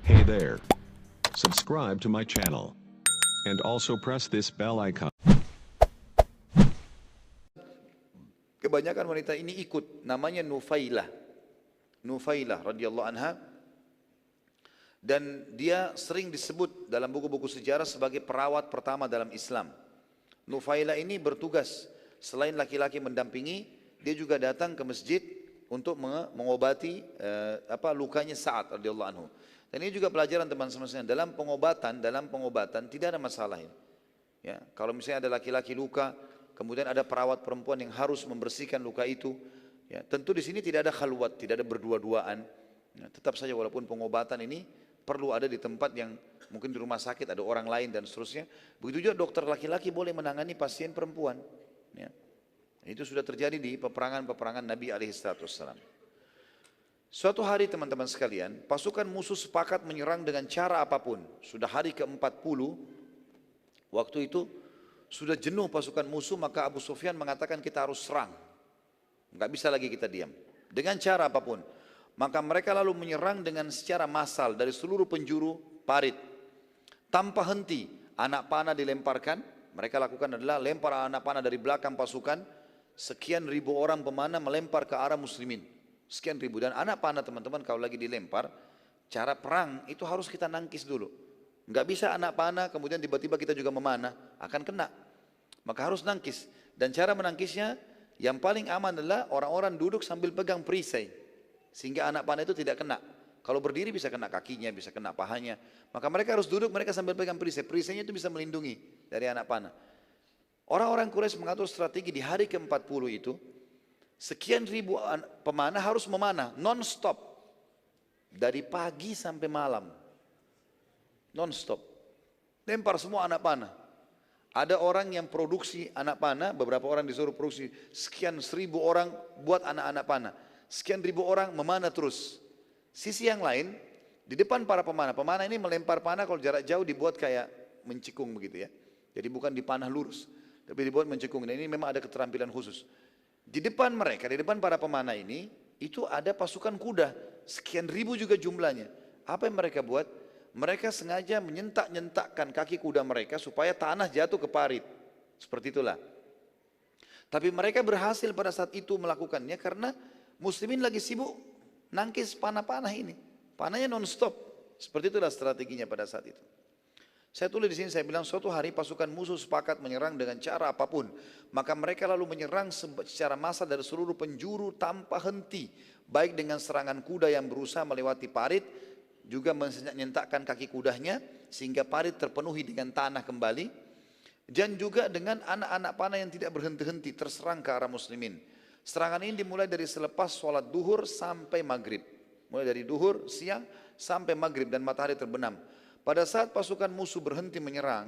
Hey there. Subscribe to my channel. And also press this bell icon. Kebanyakan wanita ini ikut, namanya Nufailah. Nufailah radhiyallahu anha. Dan dia sering disebut dalam buku-buku sejarah sebagai perawat pertama dalam Islam. Nufailah ini bertugas, selain laki-laki mendampingi, dia juga datang ke masjid untuk mengobati lukanya Sa'ad radhiyallahu anhu. Dan ini juga pelajaran teman-teman sekalian, dalam pengobatan tidak ada masalah ini. Ya, kalau misalnya ada laki-laki luka, kemudian ada perawat perempuan yang harus membersihkan luka itu, ya, tentu di sini tidak ada khalwat, tidak ada berdua-duaan. Ya, tetap saja walaupun pengobatan ini perlu ada di tempat yang mungkin di rumah sakit ada orang lain dan seterusnya. Begitu juga dokter laki-laki boleh menangani pasien perempuan. Ya. Itu sudah terjadi di peperangan-peperangan Nabi alaihissalam. Suatu hari teman-teman sekalian, pasukan musuh sepakat menyerang dengan cara apapun. Sudah hari ke-40, waktu itu sudah jenuh pasukan musuh, maka Abu Sufyan mengatakan kita harus serang. Enggak bisa lagi kita diam. Dengan cara apapun. Maka mereka lalu menyerang dengan secara massal dari seluruh penjuru parit. Tanpa henti, anak panah dilemparkan. Mereka lakukan adalah lempar anak panah dari belakang pasukan. Sekian ribu orang pemanah melempar ke arah muslimin. Sekian ribu. Dan anak panah teman-teman kalau lagi dilempar, cara perang itu harus kita nangkis dulu. Enggak bisa anak panah kemudian tiba-tiba kita juga memanah, akan kena. Maka harus nangkis. Dan cara menangkisnya yang paling aman adalah orang-orang duduk sambil pegang perisai. Sehingga anak panah itu tidak kena. Kalau berdiri bisa kena kakinya, bisa kena pahanya. Maka mereka harus duduk, mereka sambil pegang perisai. Perisainya itu bisa melindungi dari anak panah. Orang-orang Quraisy mengatur strategi di hari ke-40 itu. Sekian ribu pemanah harus memanah non-stop. Dari pagi sampai malam. Non-stop. Lempar semua anak panah. Ada orang yang produksi anak panah, beberapa orang disuruh produksi sekian 1000 orang buat anak-anak panah. Sekian ribu orang memanah terus. Sisi yang lain, di depan para pemanah. Pemanah ini melempar panah kalau jarak jauh dibuat kayak mencikung begitu ya. Jadi bukan dipanah lurus, tapi dibuat mencikung. Dan ini memang ada keterampilan khusus. Di depan mereka, di depan para pemanah ini, itu ada pasukan kuda. Sekian ribu juga jumlahnya. Apa yang mereka buat? Mereka sengaja menyentak-nyentakkan kaki kuda mereka supaya tanah jatuh ke parit. Seperti itulah. Tapi mereka berhasil pada saat itu melakukannya karena muslimin lagi sibuk nangkis panah-panah ini. Panahnya non-stop. Seperti itulah strateginya pada saat itu. Saya tulis di sini, saya bilang suatu hari pasukan musuh sepakat menyerang dengan cara apapun. Maka mereka lalu menyerang secara massal dari seluruh penjuru tanpa henti. Baik dengan serangan kuda yang berusaha melewati parit, juga menyentakkan kaki kudanya sehingga parit terpenuhi dengan tanah kembali. Dan juga dengan anak-anak panah yang tidak berhenti-henti terserang ke arah muslimin. Serangan ini dimulai dari selepas sholat duhur sampai maghrib. Mulai dari duhur, siang, sampai maghrib dan matahari terbenam. Pada saat pasukan musuh berhenti menyerang,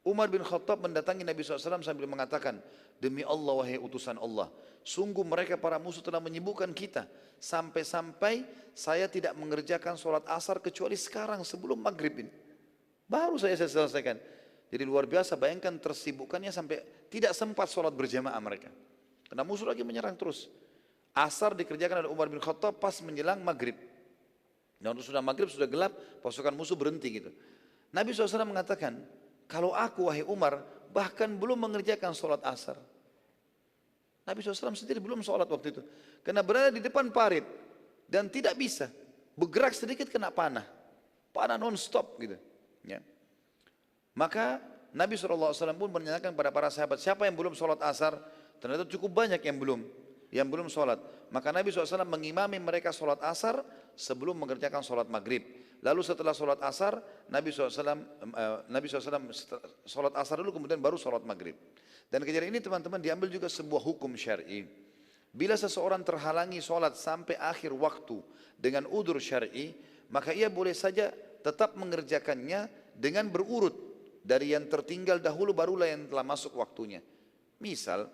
Umar bin Khattab mendatangi Nabi SAW sambil mengatakan, demi Allah wahai utusan Allah, sungguh mereka para musuh telah menyibukkan kita. Sampai-sampai saya tidak mengerjakan sholat asar kecuali sekarang sebelum maghrib ini. Baru saya selesaikan. Jadi luar biasa, bayangkan tersibukkannya sampai tidak sempat sholat berjamaah mereka. Karena musuh lagi menyerang terus. Asar dikerjakan oleh Umar bin Khattab pas menjelang maghrib. Dan sudah maghrib, sudah gelap, pasukan musuh berhenti gitu. Nabi SAW mengatakan, kalau aku wahai Umar, bahkan belum mengerjakan sholat asar. Nabi SAW sendiri belum sholat waktu itu. Karena berada di depan parit. Dan tidak bisa. Bergerak sedikit kena panah. Panah non-stop gitu. Ya. Maka Nabi SAW pun menanyakan kepada para sahabat, siapa yang belum sholat asar? Ternyata cukup banyak yang belum sholat. Maka Nabi SAW mengimami mereka sholat asar sebelum mengerjakan sholat maghrib. Lalu setelah sholat asar, Nabi SAW sholat asar dulu kemudian baru sholat maghrib. Dan kejadian ini teman-teman diambil juga sebuah hukum syar'i. Bila seseorang terhalangi sholat sampai akhir waktu dengan udzur syar'i, maka ia boleh saja tetap mengerjakannya dengan berurut. Dari yang tertinggal dahulu barulah yang telah masuk waktunya. Misal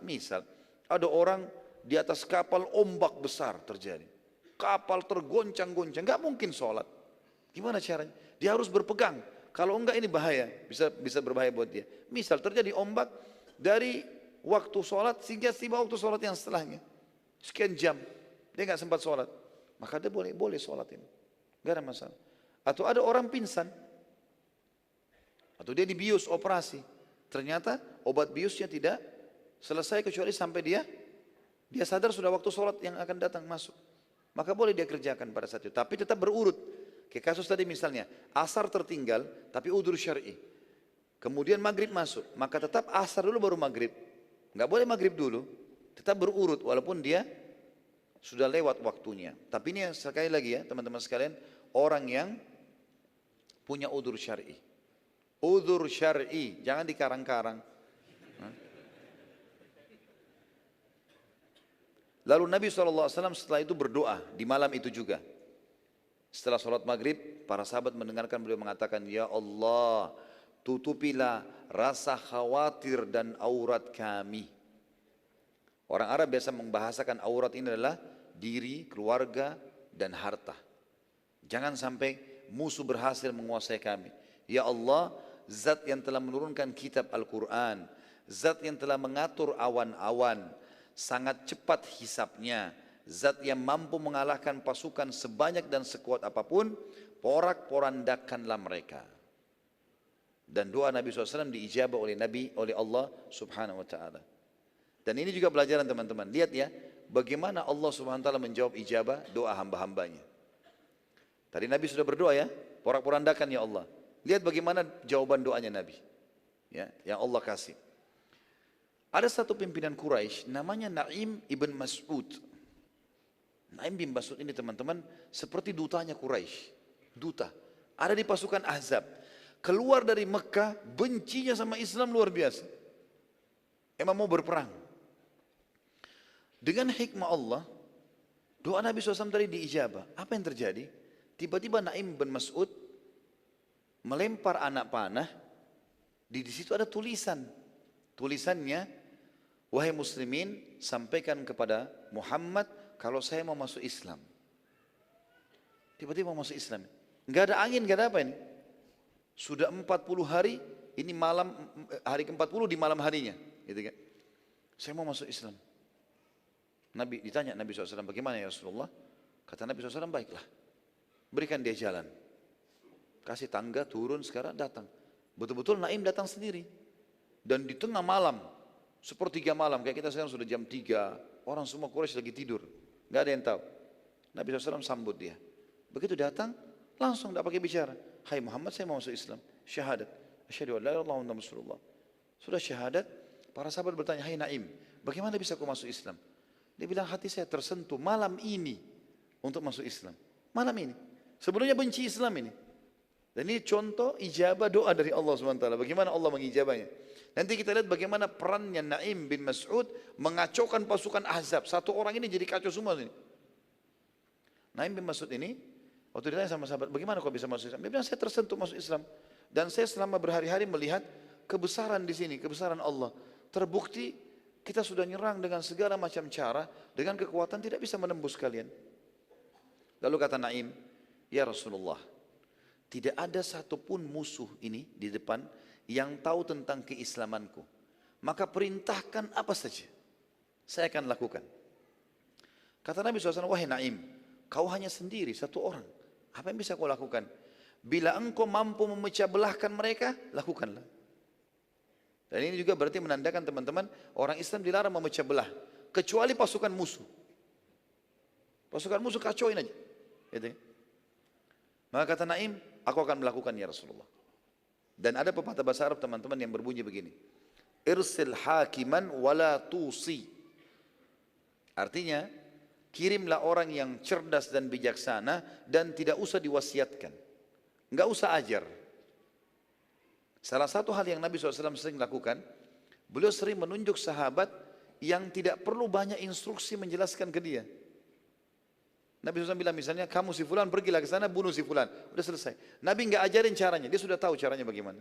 ada orang di atas kapal ombak besar terjadi. Kapal tergoncang-goncang, nggak mungkin sholat. Gimana caranya? Dia harus berpegang. Kalau enggak ini bahaya, bisa berbahaya buat dia. Misal terjadi ombak dari waktu sholat sehingga tiba waktu sholat yang setelahnya. Sekian jam, dia nggak sempat sholat. Maka dia boleh sholat ini. Nggak ada masalah. Atau ada orang pingsan. Atau dia dibius operasi. Ternyata obat biusnya tidak selesai kecuali sampai dia sadar sudah waktu sholat yang akan datang masuk. Maka boleh dia kerjakan pada saat itu. Tapi tetap berurut. Kayak kasus tadi misalnya, asar tertinggal tapi udzur syar'i. Kemudian maghrib masuk, maka tetap asar dulu baru maghrib. Nggak boleh maghrib dulu, tetap berurut walaupun dia sudah lewat waktunya. Tapi ini sekali lagi ya teman-teman sekalian, orang yang punya udzur syar'i. Udzur syar'i, jangan dikarang-karang. Lalu Nabi SAW setelah itu berdoa di malam itu juga. Setelah sholat maghrib, para sahabat mendengarkan beliau mengatakan, Ya Allah, tutupilah rasa khawatir dan aurat kami. Orang Arab biasa membahasakan aurat ini adalah diri, keluarga, dan harta. Jangan sampai musuh berhasil menguasai kami. Ya Allah, zat yang telah menurunkan kitab Al-Quran, zat yang telah mengatur awan-awan, sangat cepat hisapnya, zat yang mampu mengalahkan pasukan sebanyak dan sekuat apapun, porak-porandakanlah mereka. Dan doa Nabi SAW diijabah oleh Allah Subhanahu Wa Taala. Dan ini juga pelajaran teman-teman. Lihat ya, bagaimana Allah Subhanahu Wa Taala menjawab ijabah doa hamba-hambanya. Tadi Nabi sudah berdoa ya, porak-porandakan ya Allah. Lihat bagaimana jawaban doanya Nabi, ya, yang Allah kasih. Ada satu pimpinan Quraisy namanya Naim ibn Mas'ud. Naim bin Mas'ud ini teman-teman seperti dutanya Quraisy. Duta. Ada di pasukan Ahzab. Keluar dari Mekah, bencinya sama Islam luar biasa. Emang mau berperang. Dengan hikmah Allah, doa Nabi SAW tadi diijabah. Apa yang terjadi? Tiba-tiba Naim bin Mas'ud melempar anak panah. Di situ ada tulisan. Tulisannya, wahai muslimin, sampaikan kepada Muhammad kalau saya mau masuk Islam. Tiba-tiba mau masuk Islam. Enggak ada angin, enggak ada apa ini. Sudah 40 hari, ini malam, hari ke-40 di malam harinya. Gitu kan. Saya mau masuk Islam. Nabi ditanya Nabi SAW, bagaimana ya Rasulullah? Kata Nabi SAW, baiklah. Berikan dia jalan. Kasih tangga, turun, sekarang datang. Betul-betul Naim datang sendiri. Dan di tengah malam, sepertiga malam, kayak kita sekarang sudah jam 3, orang semua Quraisy lagi tidur, nggak ada yang tahu. Nabi SAW sambut dia. Begitu datang, langsung tidak pakai bicara. Hai Muhammad, saya mau masuk Islam. Syahadat. Asyhadu an la ilaha illallah wa Rasulullah. Sudah syahadat, para sahabat bertanya, hai Naim, bagaimana bisa kau masuk Islam? Dia bilang, hati saya tersentuh malam ini untuk masuk Islam. Malam ini. Sebelumnya benci Islam ini. Dan ini contoh ijabah doa dari Allah SWT. Bagaimana Allah mengijabahnya. Nanti kita lihat bagaimana perannya Naim bin Mas'ud mengacaukan pasukan Ahzab. Satu orang ini jadi kacau semua ini. Naim bin Mas'ud ini, waktu ditanya sama sahabat, bagaimana kau bisa masuk Islam? Dia bilang, saya tersentuh masuk Islam. Dan saya selama berhari-hari melihat kebesaran di sini, kebesaran Allah. Terbukti kita sudah nyerang dengan segala macam cara, dengan kekuatan tidak bisa menembus kalian. Lalu kata Naim, ya Rasulullah, tidak ada satupun musuh ini di depan yang tahu tentang keislamanku. Maka perintahkan apa saja, saya akan lakukan. Kata Nabi SAW, wahai Naim, kau hanya sendiri, satu orang. Apa yang bisa kau lakukan? Bila engkau mampu memecah belahkan mereka, lakukanlah. Dan ini juga berarti menandakan teman-teman, orang Islam dilarang memecah belah. Kecuali pasukan musuh. Pasukan musuh kacauin aja. Gitu. Maka kata Naim, aku akan melakukan ya Rasulullah. Dan ada pepatah bahasa Arab teman-teman yang berbunyi begini. Irsil hakiman wala tusi. Artinya, kirimlah orang yang cerdas dan bijaksana dan tidak usah diwasiatkan. Enggak usah ajar. Salah satu hal yang Nabi SAW sering lakukan, beliau sering menunjuk sahabat yang tidak perlu banyak instruksi menjelaskan ke dia. Nabi SAW bilang misalnya, kamu si fulan pergilah ke sana bunuh si fulan. Udah selesai. Nabi nggak ajarin caranya, dia sudah tahu caranya bagaimana.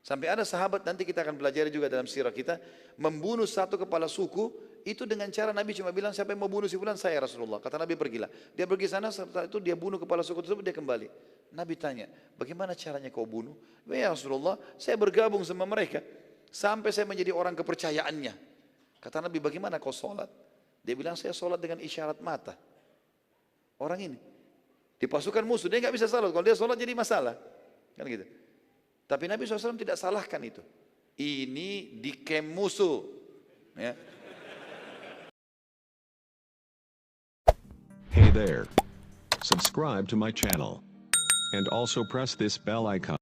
Sampai ada sahabat, nanti kita akan pelajari juga dalam sirah kita, membunuh satu kepala suku, itu dengan cara Nabi cuma bilang, siapa yang mau bunuh si fulan, saya Rasulullah. Kata Nabi pergilah. Dia pergi sana, setelah itu dia bunuh kepala suku tersebut, dia kembali. Nabi tanya, bagaimana caranya kau bunuh? Ya Rasulullah, saya bergabung sama mereka, sampai saya menjadi orang kepercayaannya. Kata Nabi, bagaimana kau sholat? Dia bilang, saya sholat dengan isyarat mata. Orang ini. Di pasukan musuh, dia nggak bisa salat. Kalau dia salat jadi masalah. Kan gitu. Tapi Nabi SAW tidak salahkan itu. Ini di camp musuh. Ya. Hey there. Subscribe to my channel. And also press this bell icon.